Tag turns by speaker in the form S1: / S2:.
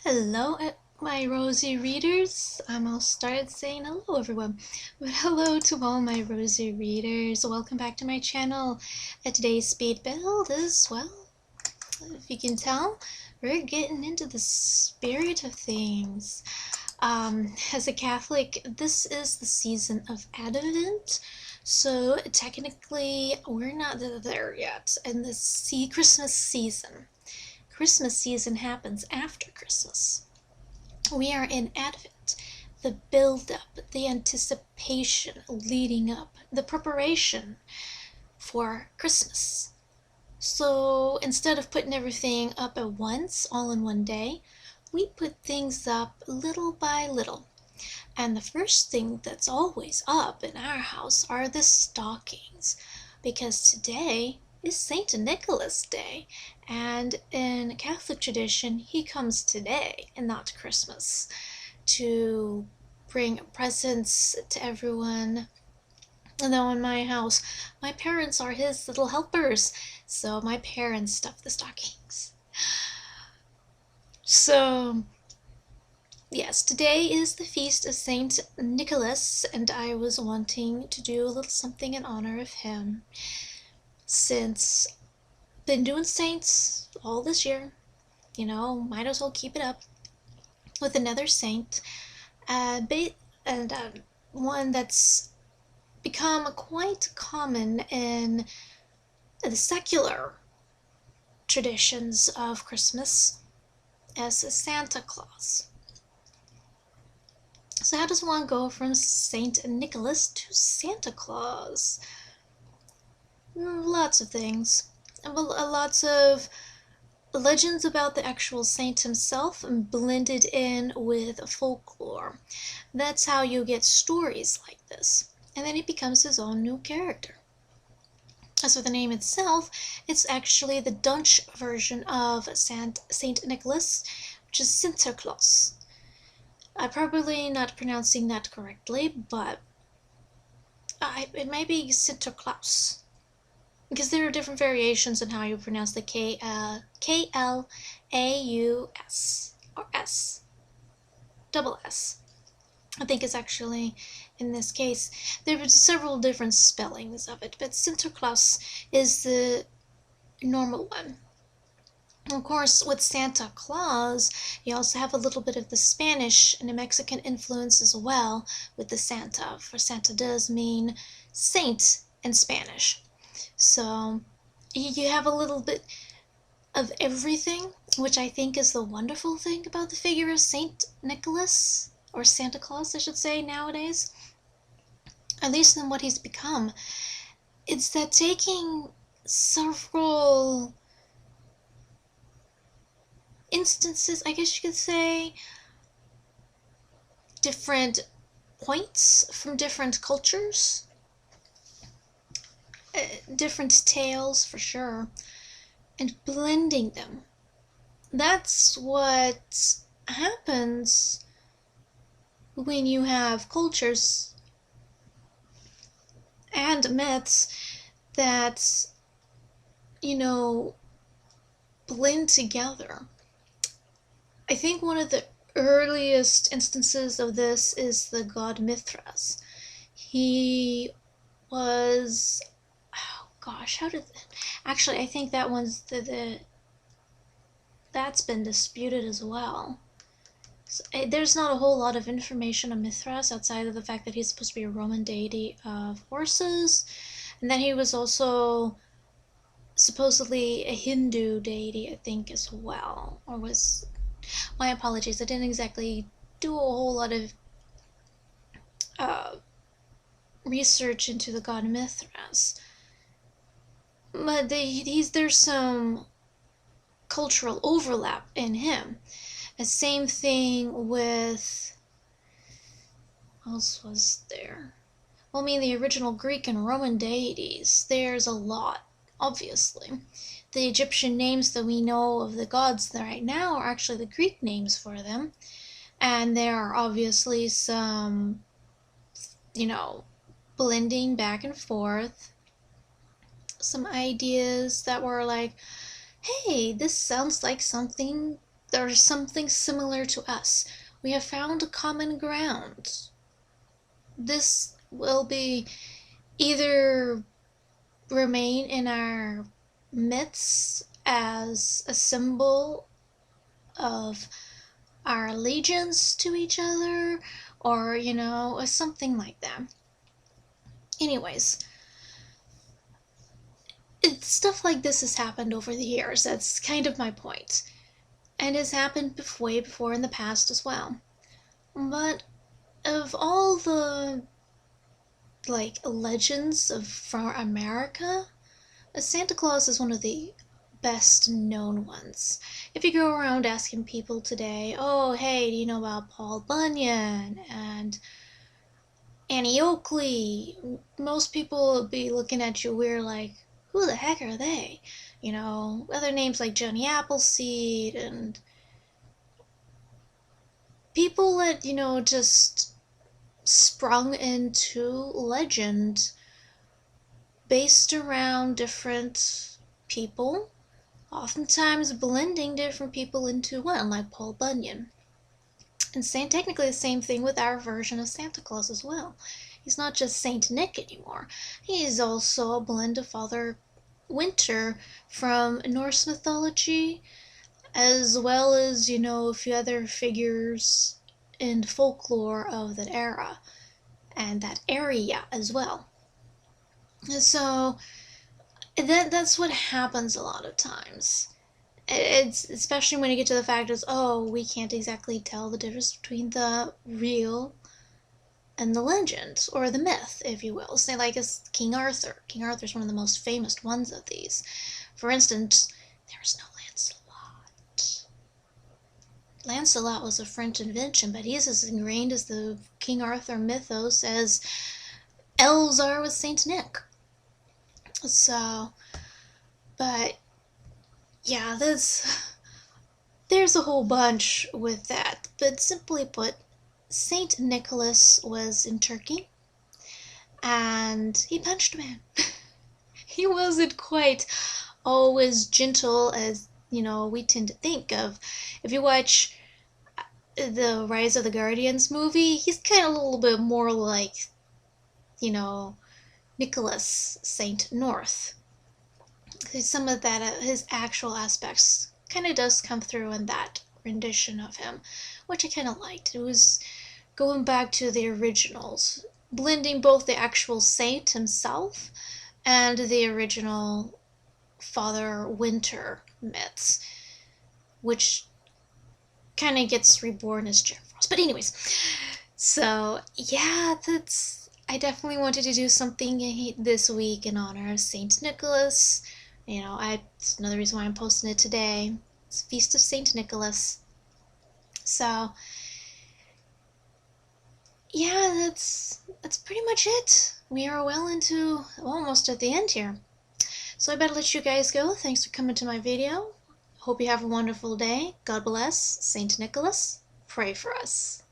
S1: Hello, my rosy readers. I'll start saying hello, everyone. But hello to all my rosy readers. Welcome back to my channel. Today's speed build is, well, if you can tell, we're getting into the spirit of things. As a Catholic, this is the season of Advent. So technically, we're not there yet in the Christmas season. Christmas season happens after Christmas. We are in Advent, the build-up, the anticipation leading up, the preparation for Christmas. So instead of putting everything up at once, all in one day, we put things up little by little. And the first thing that's always up in our house are the stockings, because today is Saint Nicholas Day, and in Catholic tradition, he comes today and not Christmas to bring presents to everyone. And though in my house, my parents are his little helpers, so my parents stuff the stockings. So, yes, today is the feast of Saint Nicholas, and I was wanting to do a little something in honor of him. Since I've been doing saints all this year, might as well keep it up with another saint, and one that's become quite common in the secular traditions of Christmas as Santa Claus. So how does one go from Saint Nicholas to Santa Claus? Lots of things. Lots of legends about the actual saint himself blended in with folklore. That's how you get stories like this. And then he becomes his own new character. As for the name itself, it's actually the Dutch version of Saint Nicholas, which is Sinterklaas. I'm probably not pronouncing that correctly, but it may be Sinterklaas, because there are different variations in how you pronounce the K-L-A-U-S, or S, double S. I think it's actually, in this case, there are several different spellings of it, but Sinterklaas is the normal one. Of course, with Santa Claus, you also have a little bit of the Spanish and the Mexican influence as well with the Santa, for Santa does mean saint in Spanish. So you have a little bit of everything, which I think is the wonderful thing about the figure of Saint Nicholas, or Santa Claus, I should say, nowadays. At least in what he's become. It's that taking several instances, I guess you could say, different points from different cultures, different tales for sure, and blending them. That's what happens when you have cultures and myths that, blend together. I think one of the earliest instances of this is the god Mithras. He was, oh gosh, actually, I think that one's that's been disputed as well. So, there's not a whole lot of information on Mithras outside of the fact that he's supposed to be a Roman deity of horses, and then he was also supposedly a Hindu deity, I think, as well, or was. My apologies, I didn't exactly do a whole lot of research into the god Mithras. But there's some cultural overlap in him. The same thing with, what else was there? Well, I mean, the original Greek and Roman deities, there's a lot, obviously. The Egyptian names that we know of the gods right now are actually the Greek names for them. And there are obviously some, blending back and forth. Some ideas that were like, hey, this sounds like something there's something similar to us. We have found a common ground. This will be either remain in our myths as a symbol of our allegiance to each other, or, something like that. Anyways, stuff like this has happened over the years. That's kind of my point. And has happened way before in the past as well. But of all the, legends from America, Santa Claus is one of the best known ones. If you go around asking people today, oh, hey, do you know about Paul Bunyan and Annie Oakley? Most people will be looking at you weird like, who the heck are they? Other names like Johnny Appleseed and people that, just sprung into legend based around different people, oftentimes blending different people into one, like Paul Bunyan. And technically the same thing with our version of Santa Claus as well. He's not just Saint Nick anymore. He's also a blend of Father Winter from Norse mythology, as well as, a few other figures in folklore of that era and that area as well. So that's what happens a lot of times. It's especially when you get to the fact is, oh, we can't exactly tell the difference between the real and the legend, or the myth, if you will. Say like as King Arthur. King Arthur's one of the most famous ones of these. For instance, there's no Lancelot. Lancelot was a French invention, but he's as ingrained as the King Arthur mythos as elves are with Saint Nick. So, but yeah, there's a whole bunch with that. But simply put, Saint Nicholas was in Turkey, and he punched a man. He wasn't quite always gentle as, we tend to think of. If you watch the Rise of the Guardians movie, he's kind of a little bit more like, Nicholas St. North. Some of that, his actual aspects, kind of does come through in that rendition of him, which I kind of liked. It was going back to the originals, blending both the actual saint himself and the original Father Winter myths, which kind of gets reborn as Jack Frost. But anyways, so yeah, I definitely wanted to do something this week in honor of Saint Nicholas. It's another reason why I'm posting it today. It's Feast of Saint Nicholas. So yeah, that's pretty much it. We are almost at the end here. So I better let you guys go. Thanks for coming to my video. Hope you have a wonderful day. God bless. Saint Nicholas, pray for us.